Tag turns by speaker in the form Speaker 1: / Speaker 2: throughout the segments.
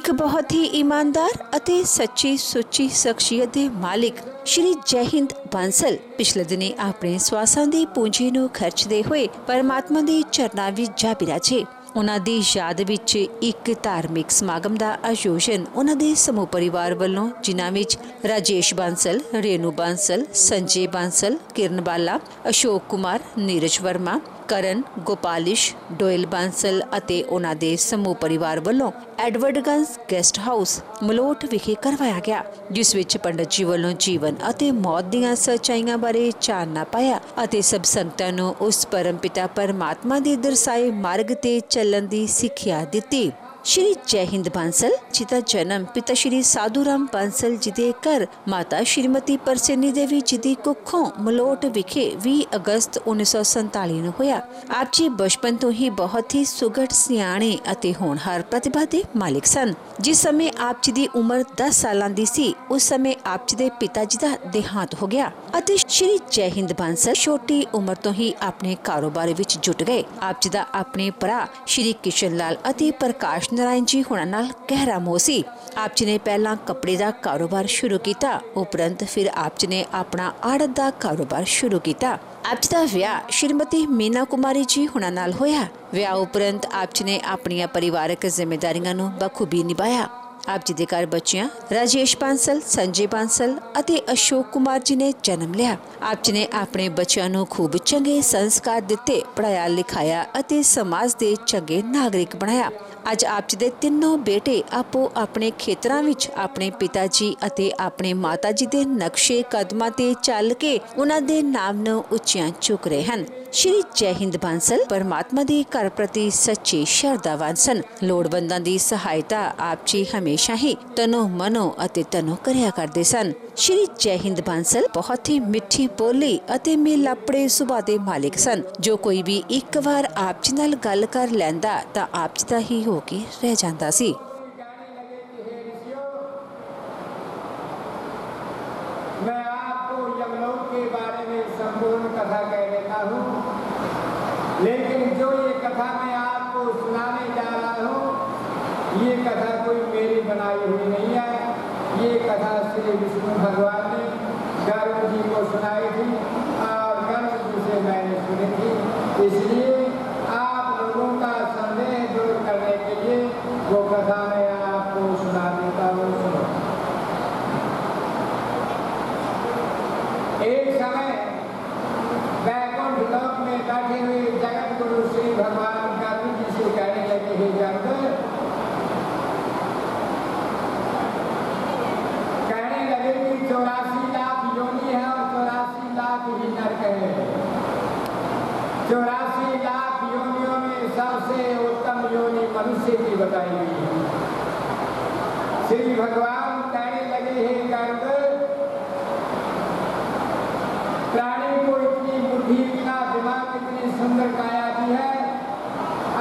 Speaker 1: एक बहुत ही ईमानदार ਅਤੇ ਸੱਚੀ ਸੁੱਚੀ ਸ਼ਖਸੀਅਤ ਦੇ ਮਾਲਿਕ ਸ਼੍ਰੀ ਜੈ ਹਿੰਦ ਬਾਂਸਲ ਪਿਛਲੇ ਦਿਨੀ ਆਪਣੇ ਸਵਾਸਾਂ ਦੀ ਪੂੰਜੀ ਨੂੰ ਖਰਚਦੇ ਹੋਏ ਪਰਮਾਤਮਾ ਦੇ ਚਰਨਾਂ ਵਿੱਚ ਜਾ ਬਿਰਾਜੇ। ਉਹਨਾਂ ਦੀ ਯਾਦ ਵਿੱਚ ਇੱਕ ਧਾਰਮਿਕ ਸਮਾਗਮ ਦਾ ਆਯੋਜਨ ਉਹਨਾਂ ਦੇ ਸਮੂਹ ਪਰਿਵਾਰ ਵੱਲੋਂ, ਜਿਨ੍ਹਾਂ ਵਿੱਚ ਰਾਜੇਸ਼ ਬਾਂਸਲ, ਰੇਨੂ ਬਾਂਸਲ, ਸੰਜੇ ਬਾਂਸਲ, ਕਿਰਨ ਬਾਲਾ, ਅਸ਼ੋਕ ਕੁਮਾਰ, ਨੀਰਜ ਵਰਮਾ, ਕਰਨ, ਗੋਪਾਲਿਸ਼, ਡੋਇਲ ਬਾਂਸਲ ਅਤੇ ਉਹਨਾਂ ਦੇ ਸਮੂਹ ਪਰਿਵਾਰ ਵੱਲੋਂ ਐਡਵਰਡਗੰਜ ਗੈਸਟ ਹਾਊਸ ਮਲੋਟ ਵਿਖੇ ਕਰਵਾਇਆ ਗਿਆ, ਜਿਸ ਵਿੱਚ ਪੰਡਤ ਜੀ ਵੱਲੋਂ ਜੀਵਨ ਅਤੇ ਮੌਤ ਦੀਆਂ ਸੱਚਾਈਆਂ ਬਾਰੇ ਚਾਨਣਾ ਪਾਇਆ ਅਤੇ ਸਭ ਸੰਗਤਾਂ ਨੂੰ ਉਸ ਪਰਮ ਪਿਤਾ ਪਰਮਾਤਮਾ ਦੇ ਦਰਸਾਏ ਮਾਰਗ ਤੇ ਚੱਲਣ ਦੀ ਸਿੱਖਿਆ ਦਿੱਤੀ। श्री जय हिंद बांसल जी का जन्म पिता श्री साधू राम बांसल जी के घर माता श्रीमती परसेनी देवी जी की कुखों मलोट विखे 20 अगस्त 1947 ਨੂੰ ਹੋਇਆ। ਆਪ ਜੀ ਬਚਪਨ ਤੋਂ ਹੀ ਬਹੁਤ ਹੀ ਸੁਘੜ, ਸਿਆਣੇ ਅਤੇ ਹੋਣਹਾਰ ਪ੍ਰਤਿਭਾ ਦੇ ਮਾਲਿਕ ਸਨ। ਜਿਸ ਸਮੇਂ ਆਪ ਜੀ ਦੀ ਉਮਰ 10 ਸਾਲਾਂ ਦੀ ਸੀ, ਉਸ ਸਮੇਂ ਆਪ ਜੀ ਦੇ ਪਿਤਾ ਜੀ ਦਾ ਦੇਹਾਂਤ ਹੋ ਗਿਆ ਅਤੇ श्री जय हिंद बांसल ਛੋਟੀ ਉਮਰ ਤੋਂ ਹੀ ਆਪਣੇ ਕਾਰੋਬਾਰ ਵਿੱਚ ਜੁਟ ਗਏ। ਆਪ ਜੀ ਦਾ ਆਪਣੇ ਭਰਾ श्री किशन लाल ਅਤੇ ਪ੍ਰਕਾਸ਼ नारायण जी होना नाल गहरा मोह सी। आप जी ने पहला कपड़े का कारोबार शुरू किया, उपरंत फिर आप जी ने अपना आड़त का कारोबार शुरू किया। आप जी का विआह श्रीमती मीना कुमारी जी होना नाल होया। विआह उपरंत आप जी ने अपनी परिवारक जिम्मेदारियां नूं बखूबी निभाया। आप जी के घर बच्चियां राजेश बांसल, संजय बांसल ਅਤੇ अशोक कुमार जी ने जन्म लिया। आप जी ने अपने बच्चों ਨੂੰ खूब चंगे संस्कार दिते, पढ़ाया लिखाया ਅਤੇ समाज के चंगे नागरिक बनाया। ਅੱਜ ਆਪ ਜੀ ਦੇ ਤਿੰਨੋਂ ਬੇਟੇ ਆਪੋ ਆਪਣੇ ਖੇਤਰਾਂ ਵਿੱਚ ਆਪਣੇ ਪਿਤਾ ਜੀ ਅਤੇ ਆਪਣੇ ਮਾਤਾ ਜੀ ਦੇ ਨਕਸ਼ੇ ਕਦਮਾਂ ਤੇ ਚੱਲ ਕੇ ਉਹਨਾਂ ਦੇ ਨਾਮ ਨੂੰ ਉੱਚਿਆਂ ਚੁੱਕ ਰਹੇ ਹਨ। श्री जय हिंद बांसल परमात्मा ਦੇ ਘਰ ਪ੍ਰਤੀ ਸੱਚੇ ਸ਼ਰਧਾਵਾਨ ਸਨ। ਲੋੜਵੰਦਾਂ ਦੀ ਸਹਾਇਤਾ ਆਪ ਜੀ ਹਮੇਸ਼ਾ ਹੀ ਤਨੋ ਮਨੋ ਅਤੇ ਤਨੋ ਕਰਿਆ ਕਰਦੇ ਸਨ। श्री जय हिंद बांसल बहुत ही मिठी बोली ਅਤੇ ਮਿਲਾਪੜੇ ਸੁਭਾਅ ਦੇ ਮਾਲਿਕ ਸਨ। ਜੋ ਕੋਈ ਵੀ ਇੱਕ ਵਾਰ ਆਪ ਜੀ ਨਾਲ ਗੱਲ ਕਰ ਲੈਂਦਾ ਤਾਂ ਆਪ ਜੀ ਦਾ ਹੀ ਹੋ ਕੇ ਰਹਿ ਜਾਂਦਾ ਸੀ।
Speaker 2: मैं आपको यमलोक के बारे में संपूर्ण कथा कह देता हूँ, लेकिन जो ये कथा मैं आपको सुनाने जा रहा हूँ, ये कथा कोई मेरी बनाई हुई नहीं है। ये कथा श्री विष्णु भगवान ने गर्ग जी को सुनाई थी और गर्ग जी से मैंने सुनी थी, इसलिए आप लोगों का संदेह दूर करने के लिए वो कथा मैं आपको सुना देता हूँ। सुनो। एक समय वैकुंठ लोक में बैठे हुए जगत गुरु श्री भगवान गांधी जी से कहने लगे, हे जगत, कहने लगे कि 84 लाख योनि है और 84 लाख ही नरक है। 84 लाख योनियों में सबसे उत्तम योनि मनुष्य की बताई गई है। श्री भगवान कहने लगे, हे जगत, प्राणी को इतनी बुद्धि, इतना दिमाग, इतनी सुंदर काया दी है,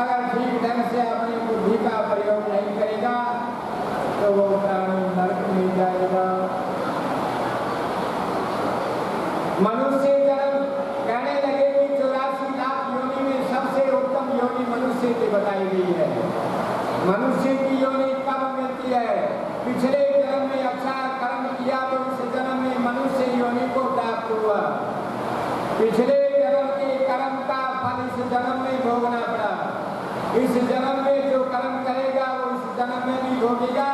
Speaker 2: अगर ठीक ढंग से अपनी बुद्धि का प्रयोग नहीं करेगा तो वो प्राणी नरक में जाएगा। मनुष्य जन्म कहने लगे कि 84 लाख योनि में सबसे उत्तम योनि मनुष्य की बताई गई है। मनुष्य की योनि कब मिलती है? पिछले जन्म में अच्छा कर्म किया तो इस जन्म में मनुष्य योनि को प्राप्त हुआ। पिछले जन्म के कर्म का फल इस जन्म में भोगना पड़ा। इस जन्म में जो कर्म करेगा वो इस जन्म में भी भोगेगा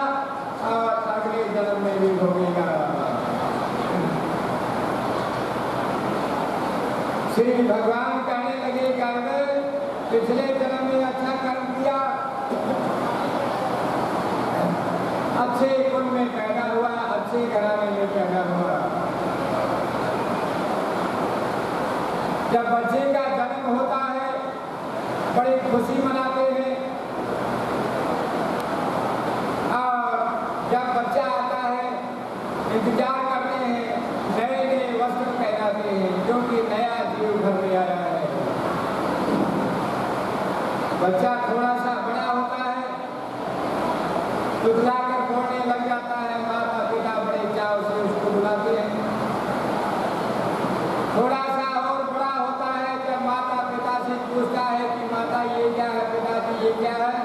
Speaker 2: और अगले जन्म में भी भोगेगा। श्री भगवान कहने लगे, कर्म पिछले जन्म में अच्छा कर्म किया, अच्छे कुल में पैदा हुआ, अच्छे घराने में पैदा हुआ। जब बच्चे का जन्म होता है बड़ी खुशी मनाते हैं, और जब बच्चा आता है इंतजार करते हैं, नए नए वस्त्र पहनाते हैं क्योंकि नया जीव घर में आया है। बच्चा थोड़ा सा बड़ा होता है तो बुलाकर बोलने लग जाता है, माता पिता बड़े चाव से उसको बुलाते हैं। थोड़ा सा और बड़ा होता है जब माता पिता से पूछता है कि माता ये क्या है, पिताजी ये क्या है,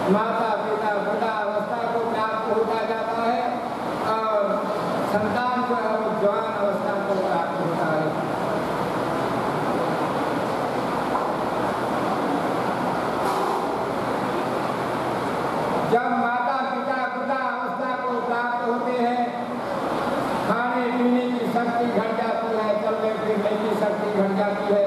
Speaker 2: माता पिता वृद्धावस्था को प्राप्त होता जाता है और संतान जो है वो जवान अवस्था को प्राप्त होता है। जब माता पिता वृद्धावस्था को प्राप्त होते हैं, खाने पीने की शक्ति घट जाती है, चलने फिरने की शक्ति घट जाती है।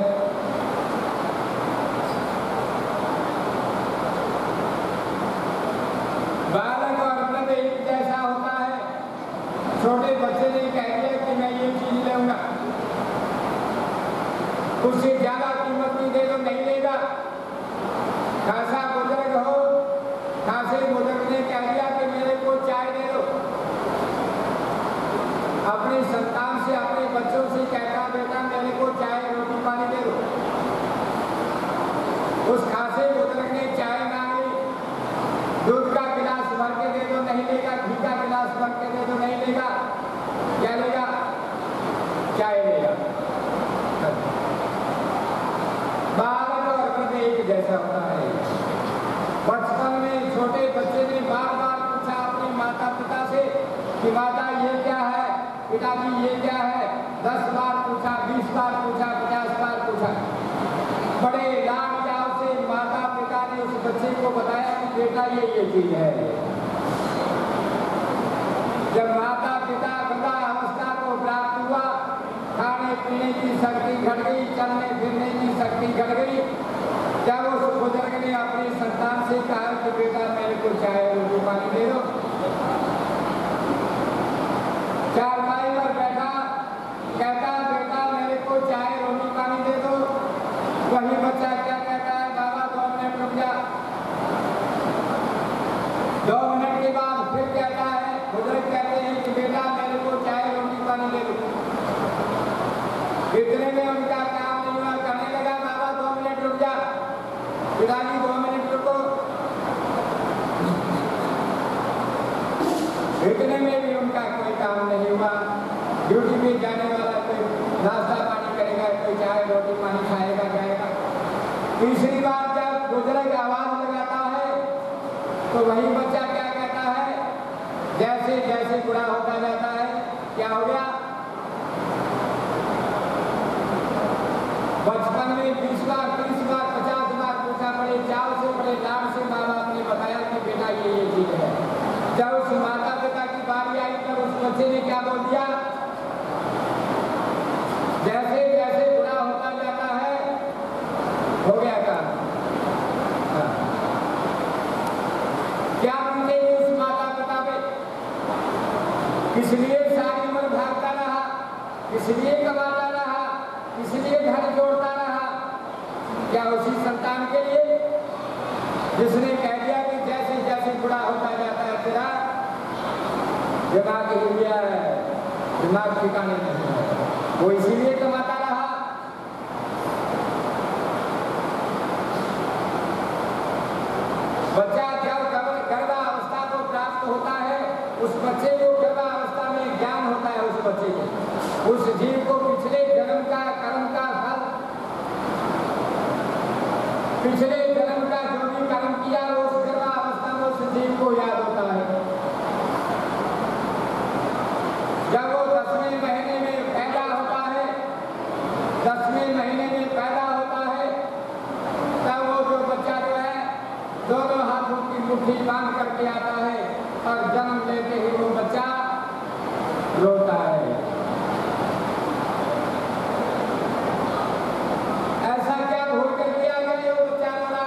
Speaker 2: बालक और वृद्ध एक जैसा होता है। छोटे बच्चे ने कह दिया कि मैं ये चीज लूंगा, उससे ज्यादा कीमत भी दे दो नहीं लेगा। खासा बुजुर्ग हो, खासे बुजुर्ग ने कह दिया कि मेरे को चाय दे दो। अपने संतान से, अपने बच्चों से कहता बेटा मेरे को चाय रोटी पानी दे दो। उस खासे बुजुर्ग ने चाय मांगी, दूध का गिलास भर के दे दो नहीं लेगा, घी का गिलास भर के दे दो नहीं लेगा। क्या लेगा? चाय लेगा। बालक और वृद्ध एक जैसा होता है। बचपन में छोटे बच्चे ने बार बार पूछा अपने माता पिता से कि माता ये क्या है, पिताजी ये क्या है। 10 बार पूछा, 20 बार पूछा, 50 बार पूछा। बड़े लाड चाव से माता पिता ने उस बच्चे को बताया कि बेटा ये चीज है। जब माता पिता वृद्धावस्था को प्राप्त हुआ, खाने पीने की शक्ति घट गई, चलने फिरने की शक्ति घट गई। जब उस बुजुर्ग ने अपने संतान से कहा कि बेटा मेरे को चाय रोटी पानी दे दो, चारपाई पर बैठा कहता बेटा मेरे को चाय रोटी पानी दे दो। वही बच्चा क्या कहता है? बाबा 2 मिनट रुक जा। 2 मिनट के बाद फिर कहता है, बुजुर्ग कहते हैं कि बेटा मेरे को चाय रोटी पानी दे दो। इतने में उनका काम नहीं हुआ, कहने लगा बाबा 2 मिनट रुक जा। पिताजी 2 मिनट रुको। इतने में भी उनका कोई काम नहीं हुआ। ड्यूटी पे जाने वाला कोई नाश्ता पानी करेगा, कोई चाय रोटी पानी खाएगा जाएगा। तीसरी बार जब बुजुर्ग आवाज लगाता है तो वही बच्चा क्या कहता है? जैसे जैसे बुरा होता जाता है, क्या हो गया? बचपन में 20 बार 30 बार 50 बार पूछा, बड़े चाव से बड़े लाड से माँ बाप ने बताया कि बेटा ये चीज है। जब उस माता पिता की बारी आई तब उस बच्चे ने क्या बोल दिया? जैसे जैसे बुरा होता जाता है, हो गया काम। क्या बीतेगी उस माता पिता पे? किस लिए सारी उम्र भागता रहा, किस लिए कमाता रहा, किस लिए घर जोड़ता रहा? क्या उसी संतान के लिए जिसने कह दिया कि जैसे जैसे बुरा होता जाता है तेरा दिमाग हिल गया है, दिमाग ठिकाने नहीं है, वो इसीलिए कमाता रहा। बच्चा जब गर्भावस्था को प्राप्त होता है, उस बच्चे को गर्भावस्था में ज्ञान होता है। उस बच्चे को, उस जीव को पिछले जन्म का कर्म का फल, पिछले जन्म का जो भी कर्म किया उस गर्भावस्था में उस जीव को याद होता है। जब वो 10वें महीने में पैदा होता है, 10वें महीने में पैदा होता है, तब वो जो बच्चा जो है दोनों हाथों की मुट्ठी बांध करके आता है और जन्म लेते ही वो बच्चा रोता है। ऐसा क्या भूल कर किया गया वो बच्चा रोना?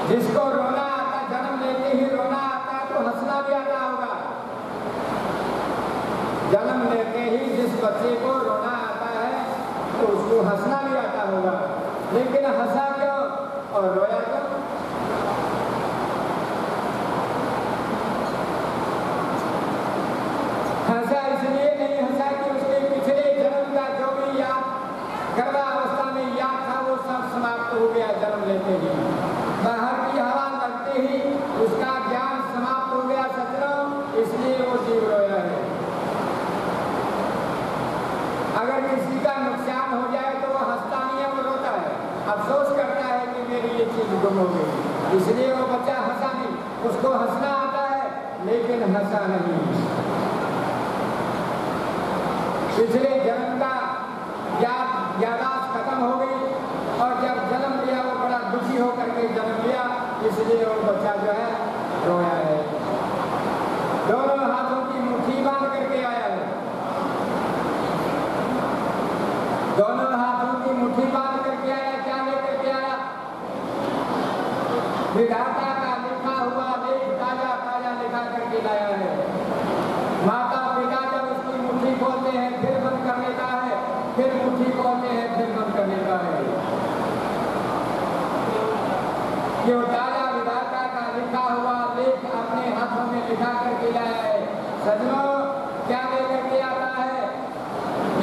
Speaker 2: जिसको रोना आता, जन्म लेते ही रोना आता है तो हंसना भी आता होगा। जन्म लेते ही जिस बच्चे को रोना आता है तो उसको हंसना भी आता होगा, लेकिन हंसा क्यों और रोया क्यों? हंसा इसलिए नहीं हंसा कि उसके पिछले जन्म का जो भी याद गर्भावस्था में याद था वो सब समाप्त हो गया जन्म लेते ही। बाहर की हवा लगते ही उसका ज्ञान समाप्त हो गया सचराचर, इसलिए वो जीव रोया है। अगर किसी का नुकसान हो जाए तो वो हंसता नहीं है, वो रोता है, अफसोस करता है कि मेरी ये चीज गुम हो गई। इसलिए वो बच्चा हंसा नहीं, उसको हंसना आता है लेकिन हंसा नहीं। पिछले जन्म का यादाश्त खत्म हो गई और जब जन्म लिया वो बड़ा दुखी होकर के जन्म लिया, इसलिए वो बच्चा जो है रोया है। दोनों हाथों की मुट्ठी बांध करके आया है, दोनों हाथों की मुट्ठी बांध करके आया। क्या लेकर के आया? विधाता का लिखा हुआ लेख ताजा ताजा लिखा करके लाया है। माता पिता जब उसकी मुट्ठी खोलते हैं फिर बंद कर लेता है, फिर मुट्ठी खोलते हैं फिर बंद कर लेता है। ये ताजा विधाता का लिखा हुआ लेख अपने हाथों में लिखा करके लाया है। सजनों, क्या लेकर के आता है?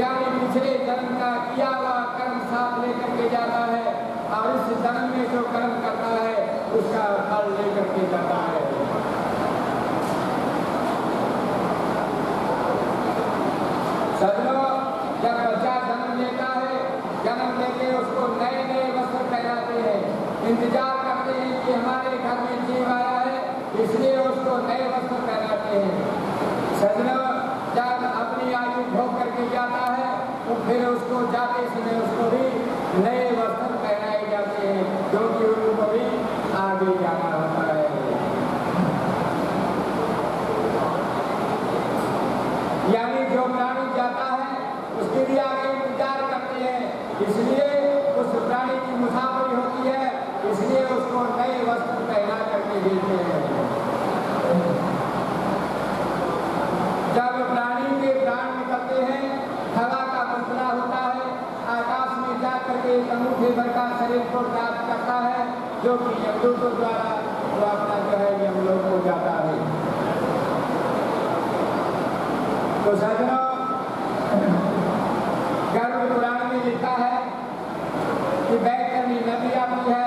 Speaker 2: यानी पिछले जन्म का किया हुआ कर्म साथ लेकर के जाता है और इस जन्म में जो कर्म करता है उसका फल लेकर के जाता है। सजनों, जब बच्चा जन्म लेता है, जन्म लेके उसको नए नए वस्त्र पहनाते हैं, इंतजार करते हैं कि हमारे घर में जीव आया है, इसलिए उसको नए वस्त्र पहनाते हैं। सजनों, जब अपनी आयु भोग करके जाता है तो फिर उसको जाते समय उसको भी नए वस्त्र पहनाए जाते हैं, क्योंकि उनको भी आगे जाना होता है। यानी जो प्राणी जाता है उसके लिए आगे इंतजार करते हैं, इसलिए उस प्राणी की मुसाफरी होती है, इसलिए उसको नए वस्त्र पहना करके देते हैं। जब प्राणी के प्राण निकलते हैं, हवा का बंधना होता है, आकाश में जा करके अंगूठे भर का शरीर को प्राप्त करता है, जो कि यमदूतों द्वारा वो अपना जो है यमलोक हो जाता है। तो सजनों, गर्भ पुराण में लिखा है कि बैतरणी नदी आती है।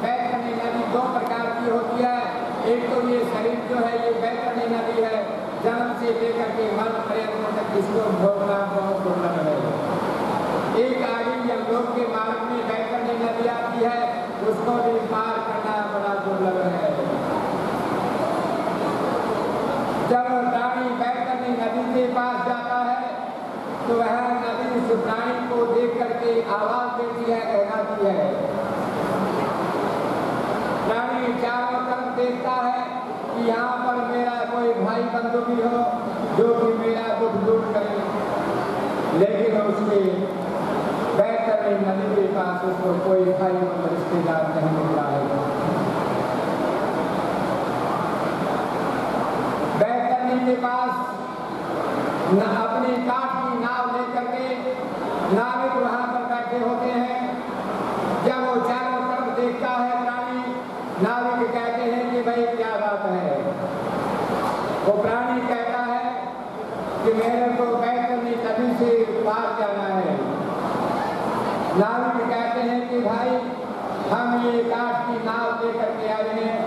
Speaker 2: बैतरणी नदी दो प्रकार की होती है। एक तो ये शरीर जो है ये बैतरणी नदी है, जन्म से लेकर के मरण पर्यंत तक इसको भोगना बहुत दुर्लभ है। एक आगे यमलोक के मार्ग में बैतरणी नदी आती है, उसको भी पार करना बड़ा दुर्लभ है। जब प्राणी बैतरणी नदी के पास जाता है तो वह नदी उस प्राणी को देख करके आवाज देती है, कहलाती है। प्राणी चारों तरफ देखता है कि यहाँ पर मेरा कोई भाई बंधु भी हो जो कि मेरा दुख दूर करे, लेकिन उसके बैतरणी नदी के पास उसको कोई भाई बंधु रिश्तेदार नहीं मिल रहा है। बैतरणी के पास अपनी काठ की नाव लेकर के नाविक वहां पर बैठे होते हैं। जब वो चारों तरफ देखता है प्राणी, नाविक कहते हैं कि भाई क्या बात है? वो प्राणी कहता है कि मेरे को बैतरणी नदी से पार जाना है। नाविक कहते हैं कि भाई हम ये काठ की नाव लेकर के आए हैं,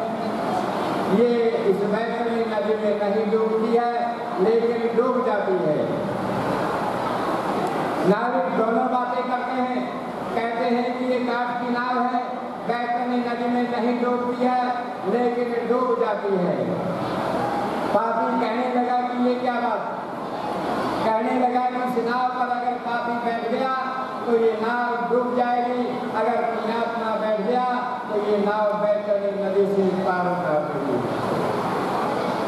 Speaker 2: ये इस बैतरणी नदी में नहीं डूबती है लेकिन डूब जाती है। नाविक दोनों बातें करते हैं, कहते हैं कि ये काठ की नाव है, बैतरणी नदी में नहीं डूबती है लेकिन डूब जाती है। पापी कहने लगा कि ये क्या बात? कहने लगा कि इस नाव पर अगर पापी बैठ गया तो ये नाव डूब जाएगी, अगर पुण्यात्मा बैठ गया तो ये नाव बैतरणी नदी से पार उतर देगी।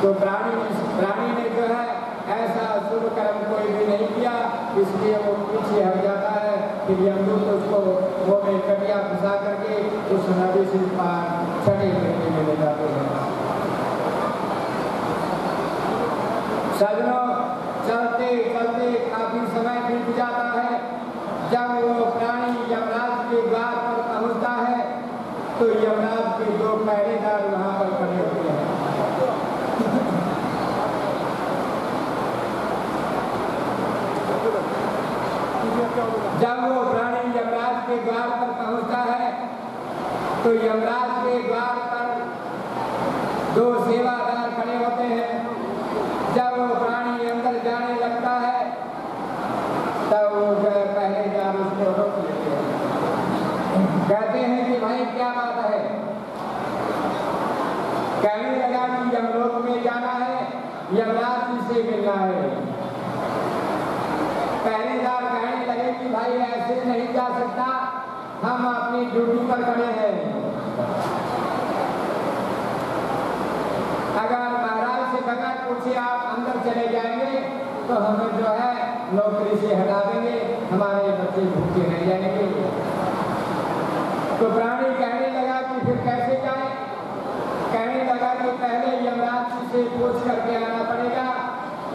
Speaker 2: तो प्राणी ने जो है ऐसा शुभ कर्म कोई भी नहीं किया, इसलिए वो पीछे हट जाता है। फिर यमदूत उसको वो में कटिया फंसा करके उस नदी से पार छठे करने में ले जाते हैं। सजनों, चलते चलते काफी समय बीत जाता है। जब वो प्राणी यमराज के द्वार पर पहुंचता है तो यमराज के दो पहरेदार वहां पर खड़े होते हैं। जब वो प्राणी यमराज के द्वार पर पहुंचता है तो यमराज के द्वार पर दो सेवादार खड़े होते हैं। जब वो प्राणी अंदर जाने लगता है तब वो पहरेदार उसको रोक लेते हैं, कहते हैं कि भाई क्या बात है? अपनी ड्यूटी पर खड़े हैं। अगर महाराज से बगैर पूछे आप अंदर चले जाएंगे तो हमें जो है नौकरी से हटा देंगे, हमारे बच्चे भूखे रह जाएंगे। तो प्राणी कहने लगा कि फिर कैसे जाए? कहने लगा कि पहले यमराज जी से पूछ करके आना पड़ेगा,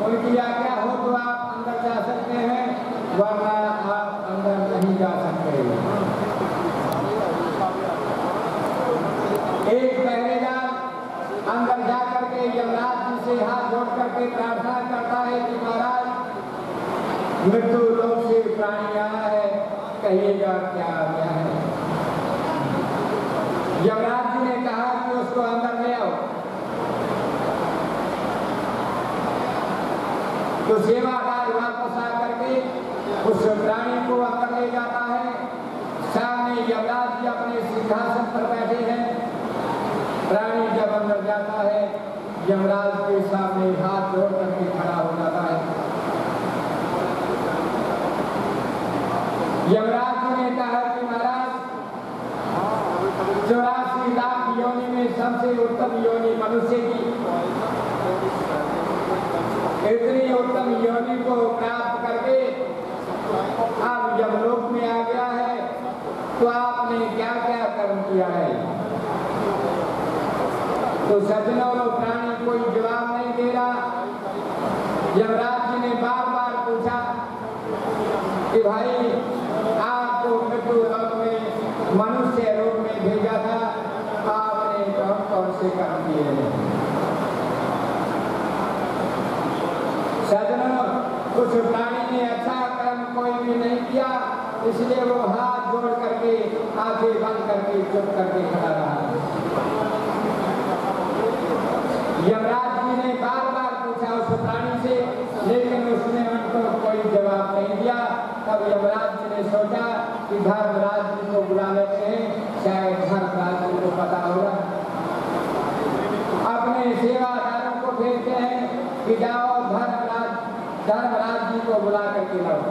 Speaker 2: उनकी आज्ञा हो तो आप अंदर जा सकते हैं, वरना आप अंदर नहीं जा सकते। एक पहरेदार अंदर जा करके यमराज जी से हाथ जोड़ करके प्रार्थना करता है कि महाराज, मृत्यु लोक से प्राणी आया है, कहिएगा क्या आ गया है। यमराज जी ने कहा कि उसको अंदर ले आओ। तो सेवादार वापस आकर के उस प्राणी को अंदर ले जाता है। सामने यमराज जी अपने सिंहासन पर बैठे हैं। प्राणी जब अंदर जाता है, यमराज के सामने हाथ जोड़ करके खड़ा हो जाता है। यमराज जी ने कहा कि महाराज, 84 लाख योनि में सबसे उत्तम योनि मनुष्य की, इतनी उत्तम योनि को प्राप्त करके आप यमलोक में आ गया है, तो आपने क्या क्या कर्म किया है? तो सज्जनों, प्राणी कोई जवाब नहीं दे रहा। यमराज जी ने बार बार पूछा कि भाई, आपको मृत्यु लोक में मनुष्य रूप में भेजा था, आपने कौन कौन से कर्म किए हैं? सज्जनों, उस प्राणी ने अच्छा कर्म कोई भी नहीं किया, इसलिए वो हाथ जोड़ करके आंखें बंद करके चुप करके खड़ा रहा। यमराज जी ने बार बार पूछा उस प्राणी से, लेकिन उसने उनको कोई जवाब नहीं दिया। तब यमराज जी ने सोचा कि धर्मराज जी को बुला लेते हैं, शायद धर्मराज जी को पता होगा। अपने सेवादारों को भेजते हैं कि जाओ धर्मराज जी को बुला करके लाओ।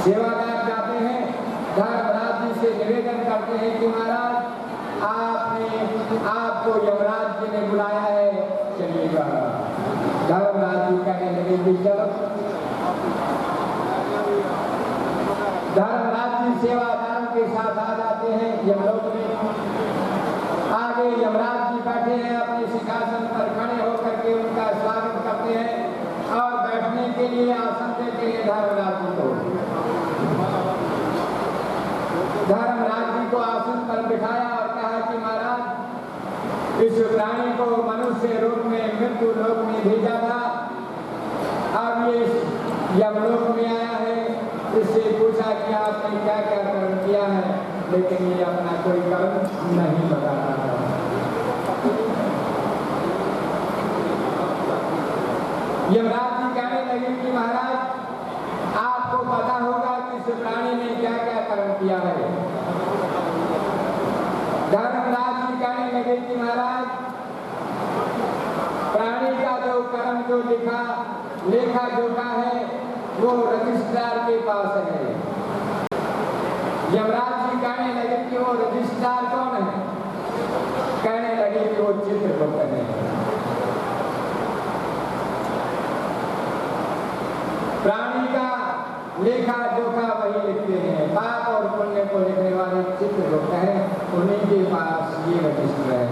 Speaker 2: सेवादार जाते हैं, धर्मराज जी से निवेदन करते हैं कि महाराज, आपको यमराज जी ने बुलाया है, चलिएगा। धर्मराज जी कहने लगे कि चलो। धर्मराज जी सेवादारों के साथ आ जाते हैं यमलोक में। आगे यमराज जी बैठे हैं, अपने सिंहासन पर खड़े होकर के उनका स्वागत करते हैं और बैठने के लिए आसन देते हैं धर्मराज जी को। धर्मराज जी को आसन पर बिठाया और कहा कि महाराज, इस प्राणी को मनुष्य रूप में मृत्यु लोक में भेजा था, अब ये यमलोक में आया है। इससे पूछा कि आपने क्या क्या कर्म किया है, लेकिन ये अपना कोई कर्म नहीं बता रहा था। यमराज जी कहने लगे कि महाराज, आपको पता होगा कि इस प्राणी ने क्या क्या कर्म किया है। धर्मराज जी कहने लगे कि महाराज, प्राणी का जो कर्म जो लेखा जोखा है, वो रजिस्ट्रार के पास है। यमराज जी कहने लगे कि वो रजिस्ट्रार कौन है? कहने लगे कि वो चित्रगुप्त है। प्राणी का लेखा जोखा वही लिखते हैं, पाप और पुण्य को लिखने वाले चित्रगुप्त है, उन्हीं के पास ये रजिस्टर है।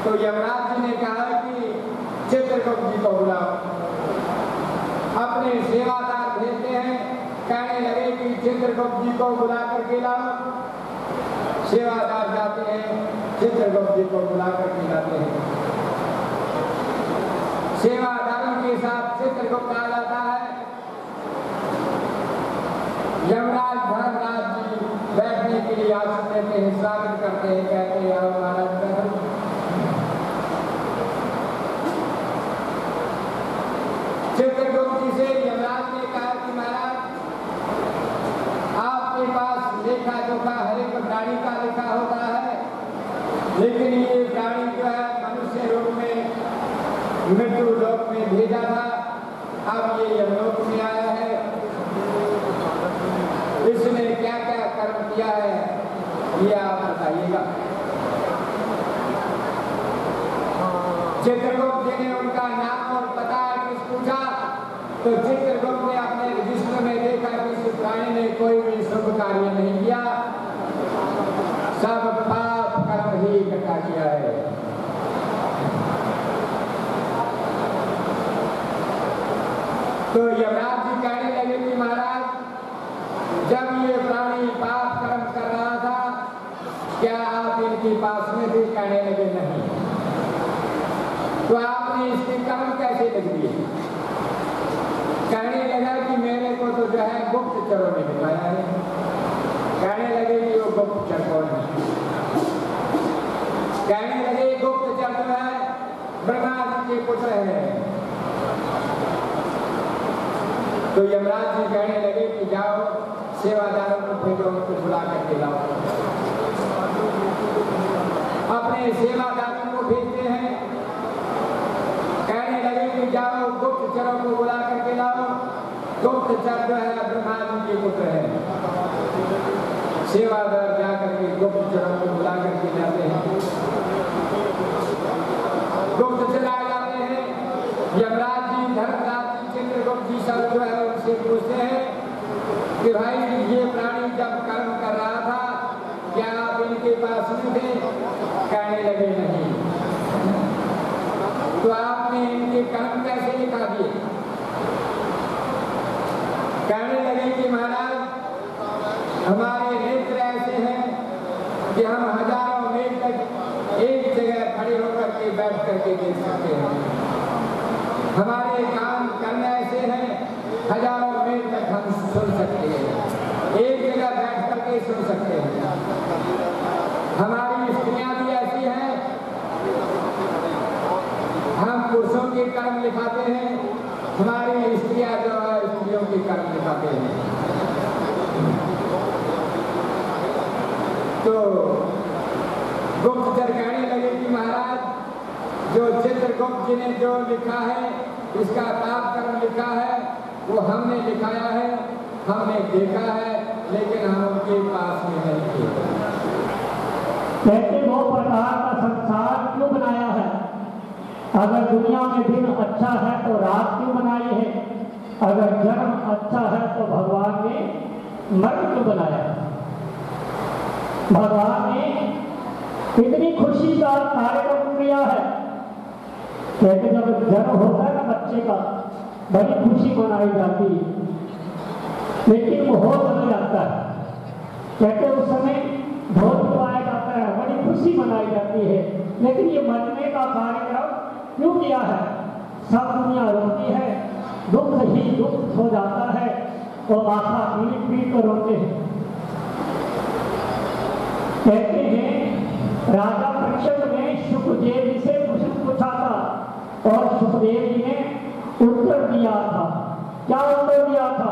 Speaker 2: तो यमराज जी ने कहा कि चित्रगुप्त जी को बुलाओ। अपने सेवादार भेजते हैं, कहने लगे कि चित्रगुप्त जी को बुला करके लाओ। सेवादार जाते हैं, चित्रगुप्त जी को बुला करके लाते हैं। सेवादारों के साथ चित्रगुप्त आ जाता है। यमराज धर्मराज जी बैठने के लिए आसन देते हैं, स्वागत करते हैं, कहते हैं आओ महाराज बैठो। चित्रगुप्त जी से यमराज ने कहा कि महाराज, आपके पास लेखा जोखा हर एक प्राणी का लिखा होता है, लेकिन ये प्राणी जो है मनुष्य रूप में मृत्यु लोक में भेजा था, अब ये यमलोक में आया है। इसने क्या क्या उनका नाम और पता एड्रेस पूछा तो चित्रगुप्त ने अपने रजिस्टर में देखा कि इस प्राणी ने कोई भी शुभ कार्य नहीं किया, सब पाप कर्म ही इकट्ठा किया है। तो यमराज जी कहने लगे कि महाराज, जब ये प्राणी पाप कर्म कर रहा था क्या आप इनके पास में थे? कहने लगे नहीं। तो आपने इसके कर्म कैसे लिख दिए? कहने लगा कि मेरे को तो जो है गुप्तचरों ने दिखाया है। कहने लगे कि वो गुप्तचर कौन है? कहने लगे गुप्तचर जो है ब्रह्मा जी के पुत्र है। तो यमराज जी कहने लगे कि जाओ सेवादारों को भेजो, उनको बुला करके लाओ। अपने सेवादारों को भेजते हैं, कहने लगे कि जाओ गुप्तचरों को बुला करके लाओ। गुप्तचर जो है ब्रह्मा जी के पुत्र है। सेवादार जाकर के गुप्तचरों को बुला करके लाते हैं। गुप्तचर आ जाते हैं, यमराज जी, धर्मराज जी, चित्रगुप्त जी सब जो है उनसे पूछते हैं कि भाई ये प्राणी जब कर्म कर रहा था क्या आप इनके पास में थे? कहने लगे नहीं। तो आपने इनके कर्म कैसे लिखा दिए? कहने लगे कि महाराज, हमारे नेत्र ऐसे हैं कि हम हजारों मील तक एक जगह खड़े होकर के बैठ करके देख सकते हैं। हमारे कान ऐसे हैं, हजारों मील तक हम सुन सकते हैं, एक जगह बैठ करके सुन सकते हैं। हमारी स्त्रियां भी ऐसी हैं, हम पुरुषों के कर्म लिखाते हैं, हमारी स्त्रियां जो है स्त्रियों के कर्म लिखाते हैं। तो गुप्तचर कहने लगे कि महाराज, जो चित्रगुप्त जी ने जो लिखा है, इसका पाप कर्म लिखा है, वो हमने लिखाया है, हमने देखा है, लेकिन हम उनके पास में नहीं थे।
Speaker 3: कहते वो प्रकार का संसार क्यों बनाया है? अगर दुनिया में दिन अच्छा है तो रात क्यों बनाई है? अगर जन्म अच्छा है तो भगवान ने मरण क्यों बनाया? भगवान ने इतनी खुशी का कार्यक्रम किया है। कहते जब जन्म होता है ना बच्चे का, बड़ी खुशी मनाई जाती है, लेकिन वो हो चला जाता है। कहते उस समय भोज पाया जाता है, बड़ी खुशी मनाई जाती है, लेकिन ये मरने का कार्यक्रम क्यों किया है? सब दुनिया रोती है, दुख ही दुख हो जाता है और माथा पीट पीट कर रोते हैं। कहते हैं राजा परीक्षित ने सुखदेव जी से प्रश्न पूछा था और सुखदेव जी ने उत्तर दिया था। क्या उत्तर दिया था?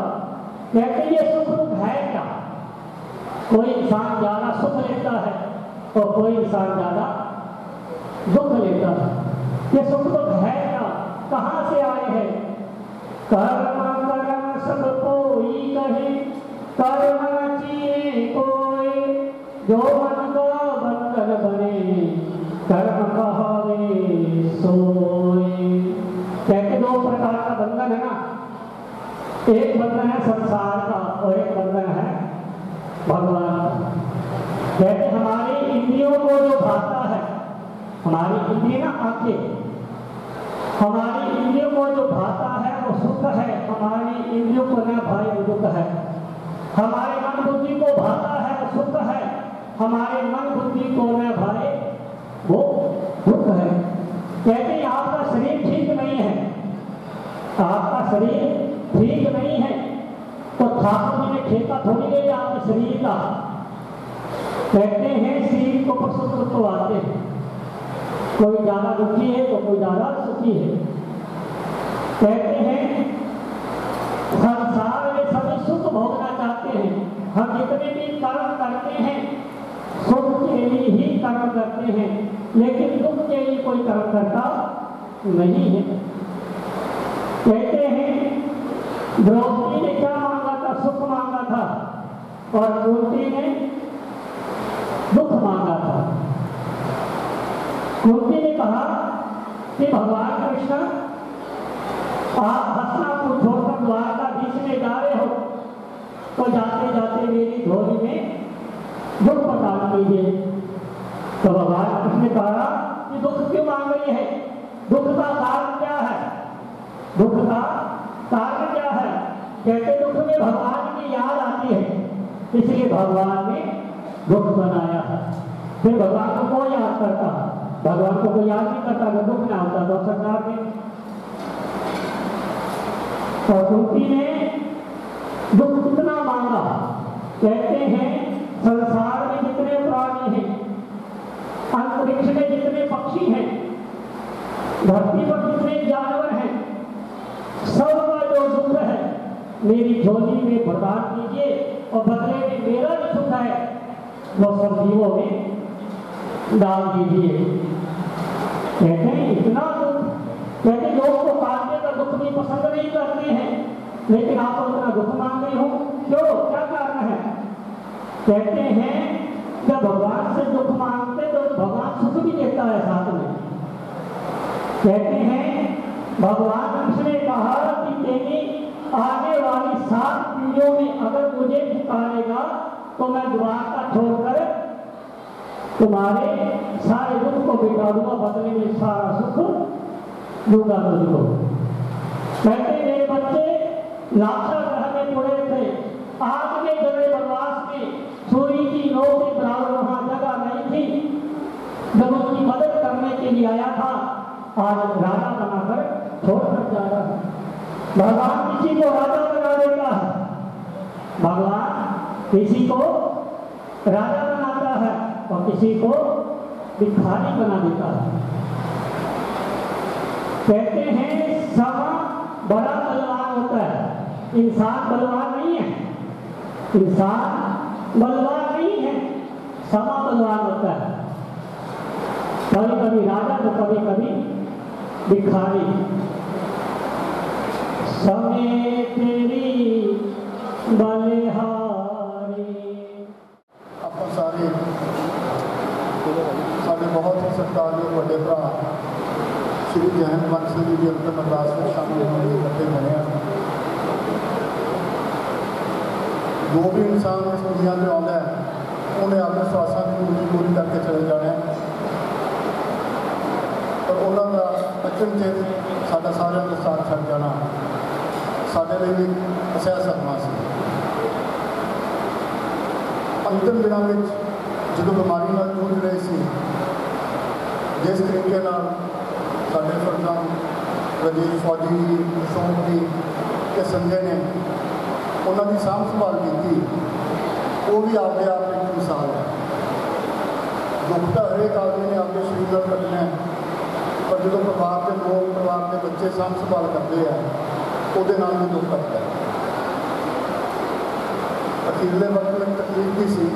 Speaker 3: कहते ये सुख दुख है क्या? कोई इंसान ज्यादा सुख लेता है और कोई इंसान ज्यादा दुख लेता है। ये सुख दुख है क्या? कहाँ से आए हैं? कर्म कर्म सब कोई कहे, कर्म जिए कोई, जो मन का बंधन बने, कर्म कहावे सोए। कहते दो प्रकार का बंधन है ना, एक बंधन है संसार का और एक बंधन है भगवान का। कहते हमारी इंद्रियों को जो भाता है, हमारी इंद्रिय ना आंखें, हमारी इंद्रियों को जो भाता है वो सुख है, हमारी इंद्रियों को न भाई वो दुख है। हमारे मन बुद्धि को भाता है वो सुख है, हमारे मन बुद्धि को न भाई वो दुख है। कहते हैं आपका शरीर ठीक नहीं है, आपका शरीर ठीक नहीं है तो ठाकुर जी ने ठेका थोड़ी ले लिया आपके शरीर का। कहते हैं शरीर को प्रसुख तो आते हैं, कोई ज्यादा दुखी है तो कोई ज्यादा सुखी है। कहते हैं संसार में सभी सुख भोगना चाहते हैं, हम जितने भी कर्म करते हैं सुख के लिए ही कर्म करते हैं, लेकिन दुख के लिए कोई कर्म करता नहीं है। कहते हैं द्रौपदी ने क्या मांगा था? सुख मांगा था और कुंती ने दुख मांगा था। कुंती ने कहा कि भगवान कृष्ण, आप हस्तिनापुर छोड़कर द्वारकाधीश में जा रहे हो, तो जाते जाते मेरी झोली में दुख प्रदान कीजिए। तो भगवान कृष्ण ने कहा कि दुख क्यों मांग रही है, दुख का कारण क्या है, दुख का कारण क्या है? कहते दुख में भगवान की याद आती है, इसलिए भगवान ने दुख बनाया है। फिर भगवान को कौन याद करता? भगवान को कोई याद नहीं करता। अगर दुख ना होता तो सरकार ने और कुंती ने दुख कितना मांगा। कहते हैं संसार में जितने प्राणी हैं, अंतरिक्ष में जितने पक्षी हैं, धरती पर जितने जानवर हैं, सबका जो दुख है मेरी झोली में प्रदान कीजिए और बदले में मेरा जो सुख है वो सब जीवों में डाल दीजिए। कहते हैं इतना दुख, कहते लोग को काटने का दुख भी पसंद नहीं करते हैं, लेकिन आप उतना दुख मांग रहे हो क्यों, क्या कारण है? कहते हैं जब भगवान से दुख मांगते तो भगवान सुख भी देता है साथ में। कहते हैं भगवान कृष्ण ने कहा कि तेरी आने वाली 7 पीढ़ियों में अगर मुझे पुकारेगा तो मैं द्वारका छोड़कर तुम्हारे सारे दुख को मिटा दूंगा, बदले में सारा सुख दूंगा तुझको। कहते मेरे बच्चे लाक्षा ग्रह में पड़े थे, आग में जले वनवास में, सूर्य की नौ के बराबर वहां जगह नहीं थी, जब उसकी मदद करने के लिए आया था, आज राजा बनाकर छोड़कर जा रहा है। भगवान किसी को राजा बना देता है, भगवान किसी को राजा बनाता है और किसी को भिखारी बना देता है। कहते हैं समा बड़ा बलवान होता है, इंसान बलवान नहीं है, इंसान बलवान नहीं है, समा बलवान होता है। कभी कभी राजा तो कभी कभी भिखारी। समय तेरी बलिहारी।
Speaker 4: ਆਪਾਂ ਸਾਰੇ ਸਾਡੇ बहुत ही सत्कारयोग ਵੱਡੇ ਭਰਾ श्री जयहिंद बंसल जी की अंतिम अरदास में शामिल होने लिए इकट्ठे बने हैं। जो भी इंसान इस दुनिया में आता है उन्हें अपने श्वासा की पूरी पूरी करके चले जाना है, पर उन्होंने अचनचेत साडा सारिਆਂ ਦਾ साथ छड़ जाना साडे लिए भी असह सदमा सी। अंतिम दिनों में जो बीमारी नाल जूझ रहे सी, जिस तरीके नाल साडे फर्जन रजीश फौजी जी, अशोक जी ते संजय ने उन्होंने साम संभाल की, वो भी आपके आप एक मिसाल है। दुख तो हरेक आदमी ने आपके शरीर में कटना है, पर जो परिवार के लोग, परिवार के बच्चे साम संभाल करते हैं वो नाम भी दुख कटता है। अखीरले वक्त में तकलीफ भी सी,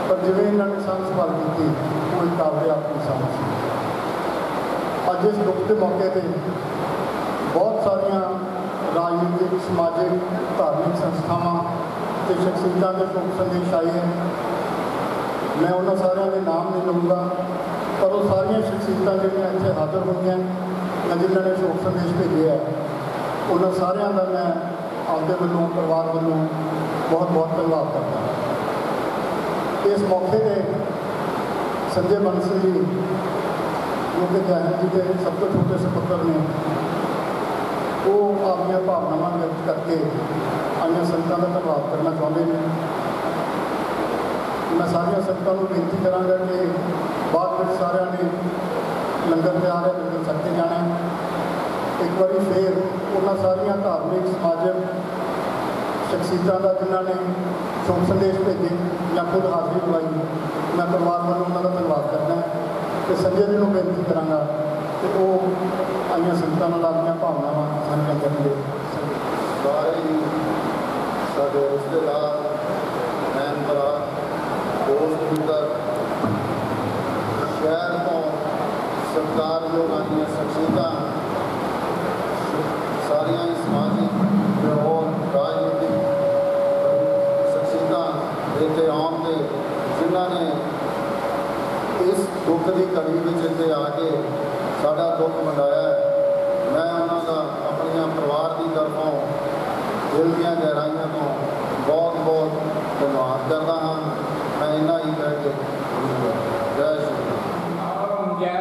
Speaker 4: पर जिवें इन्होंने साम संभाल की वो एक आपके आप मिसाल सी। अज इस दुख के मौके पर बहुत सारिया राजनीतिक, समाजिक, धार्मिक संस्थावां ते शख्सियतां के शोक संदेश आए हैं। मैं उन्होंने सारिਆਂ के नाम नहीं लूँगा, पर वो सारिया शख्सियतां जिहड़ियां इत्थे हाज़र होईयां मैं जिन्होंने शोक संदेश भेजे है, उन्होंने सारिਆਂ का मैं आपके वालों, परिवार वालों बहुत बहुत धन्यवाद करता। इस मौके पर संजय बंसल जी जो कि जयहिंद जी के सब तो छोटे सुपुत्र ने, वो अपनी भावनावां व्यक्त करके आईयां संगतां का धन्यवाद करना चाहते हैं। मैं सारिया संगतां को बेनती करांगा कि बाद में सारिਆਂ ने लंगर तैयार है, लंगर छक के जाना है। एक बार फिर उन्होंने सारिया धार्मिक, समाजिक शख्सियतां का जिन्होंने शोक संदेश भेजे या खुद हाजिरी दवाई, मैं परिवार वालों उन्होंने धन्यवाद करना है। तो संजय जी को बेनती करांगा कि वो आईयां संगतां नाल अपनी भावनावां साझा करनगे।
Speaker 5: सारे ही साडे रिश्तेदार, भैन भरा, दोस्त मित्र, शहर तो सरकारयोग आईयां शख्सियतां, सारिया ही समाजिक और राजनीतिक शख्सियतां इत्थे आउण ते जिन्होंने इस दुख की घड़ी में इत्थे आके साडा दुख मंडाया है, दिल ਦੀਆਂ ਗਹਿਰਾਈਆਂ ਤੋਂ ਬਹੁਤ ਬਹੁਤ ਧੰਨਵਾਦ ਕਰਦਾ ਹਾਂ। मैं इन्ना ही कह के जय श्री राम।
Speaker 2: जय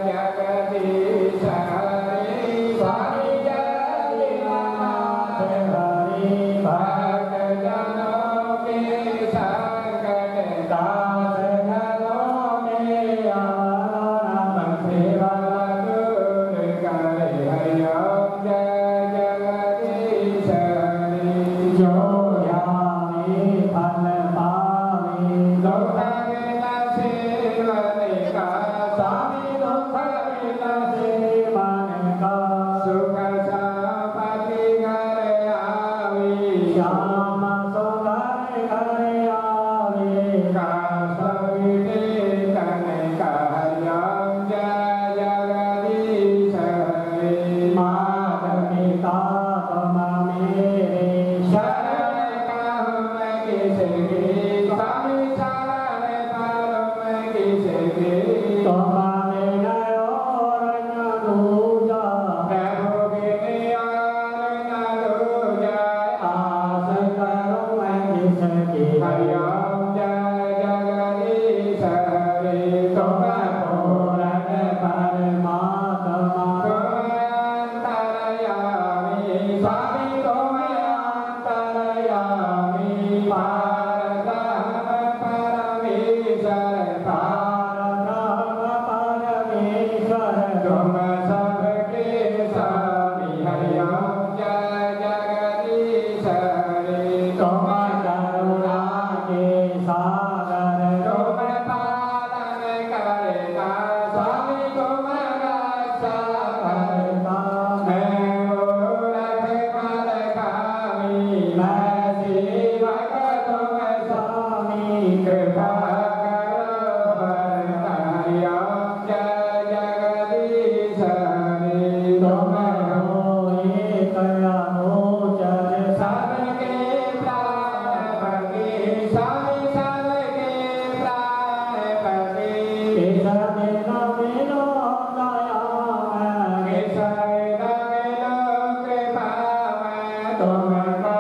Speaker 2: जगदीश हरि हरि जय दीनानाथ हरि भक्त जनों के संकट दास जनों के आनंद सेवा दूर करे हरि ओम जय जगदीश हरि जो ध्याने फल पावे दुख बिना सेवन का स्वामी दुख बिना सेवन का सुख संपत्ति घर आवे श्याम सुंदर घर आवे का सविते तन का हरि ओम जय जगदीश हरि माता पिता तुम मेरे शरण कहूँ मैं किसकी स्वामी शरण पारो मैं किसकी तुम मेरा और न दूजा प्रभु बिन और न दूजा आस करूँ मैं किसकी हरि ओम जय जगदीश हरि तुम पूर्ण परमात्मा तुम अंतर्यामी स्वामी तुम अंतर्यामी परब्रह्म परमेश्वर परब्रह्म परमेश्वर तुम सबके स्वामी हरि ओम जय जगदीश हरि तुम करुणा के सागर तुम पालन करता स्वामी तुम रक्षा करता मैं मूरख फल खामी मैं सेवक तुम स्वामी कृपा करो भरता हरि ओम जय जगदीश हरि तुम हो एक अगोचर सबके प्राणपति स्वामी सबके प्राणपति केशव बिना बिनो दया मैं केशव बिना बिनो कृपा मैं तुमको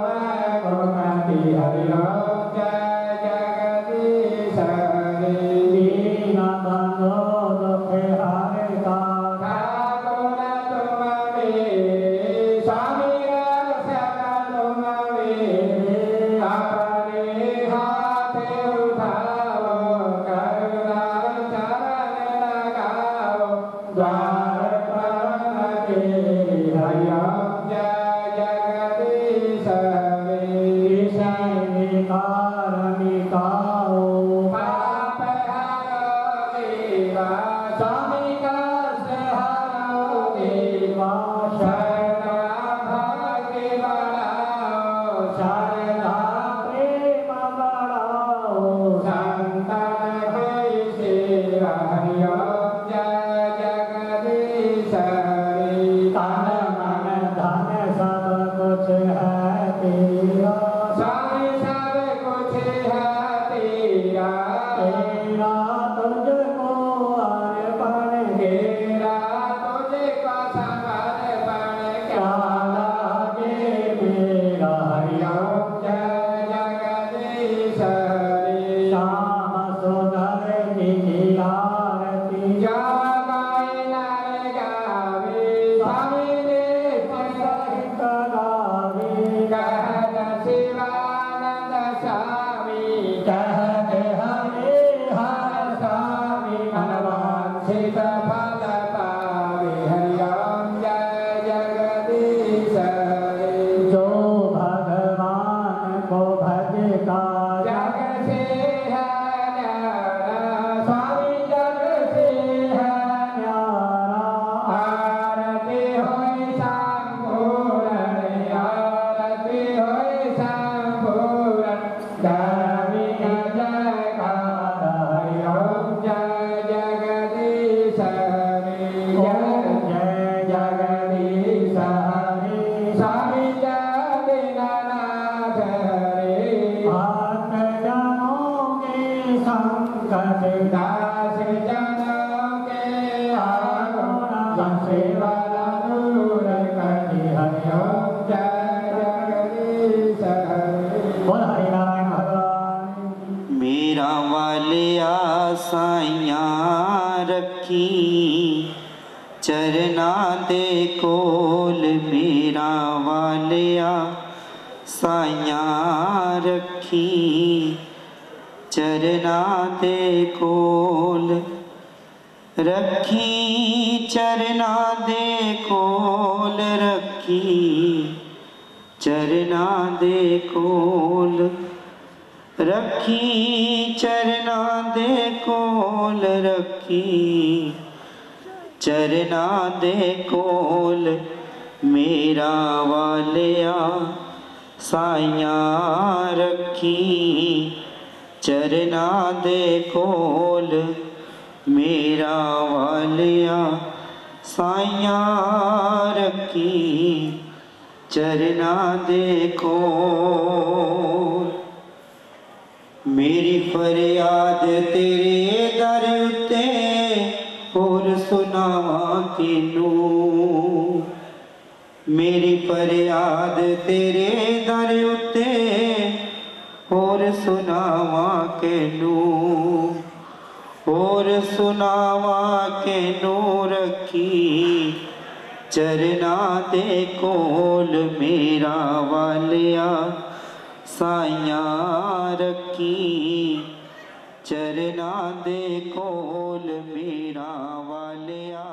Speaker 2: मैं भगवती हरि ओम जय जगदीश हरि दीन बंधु दुख हरता ठाकुर तुम मेरे स्वामी रक्षक तुम मेरे अपने हाथ उठाओ करुणा चरण लगाओ द्वार पर के हरि ओम जय जगदीश हरि विषय विकार मिटाओ पाप हरो देवा स्वामी कष्ट हरो देवा शरणा भक्ति बढ़ाओ शरणा प्रेम बढ़ाओ संतन की सेवा हरि ओम जय जगदीश हरि तन मन धन सब कुछ है तेरा स्वामी सब कुछ है तेरा तेरा तुझको अर्पण तेरा तुझको समर्पण क्या लागे मेरा हरि ओम जय जगदीश हरि श्याम सुंदर की आरती गाए नर गावे स्वामी नित्य सहित गावे कहत शिवानंद स्वामी कहत हरे हर स्वामी मनवांछित फल पावे हरि ओम जय जगदीश हरि जो भगवान को भजता जग से है न्यारा स्वामी जग से है न्यारा आरती होई संपूर्ण आरती होई संपूर्ण धार्मिक जयकार हरि ओम जय जगदीश हरि जय जगदीश हरि स्वामी जय दीनानाथ हरि भक्त जनों के संकट दास जनों के आगुण सेवा दूर करि हरि ओम जय जगदीश
Speaker 6: रखी चरना दे कोल मेरा वालिया साइया रखी चरना दे कोल रखी चरना दे कोल रखी चरना दे कोल रखी चरना दे कोल रखी चरना दे कोल मेरा वालिया साइया रखी चरना दे कोल मेरा वालिया साइया रखी चरना दे कोल मेरी फरियाद तेरे दर उत्ते होर सुनावा किनू मेरी फरियाद तेरे दर उत्ते होर सुनावा किनू होर सुनावा किनू रखी चरना दे कोल मेरा वालिया साइया रखी चरना दे कोल मेरा वालिया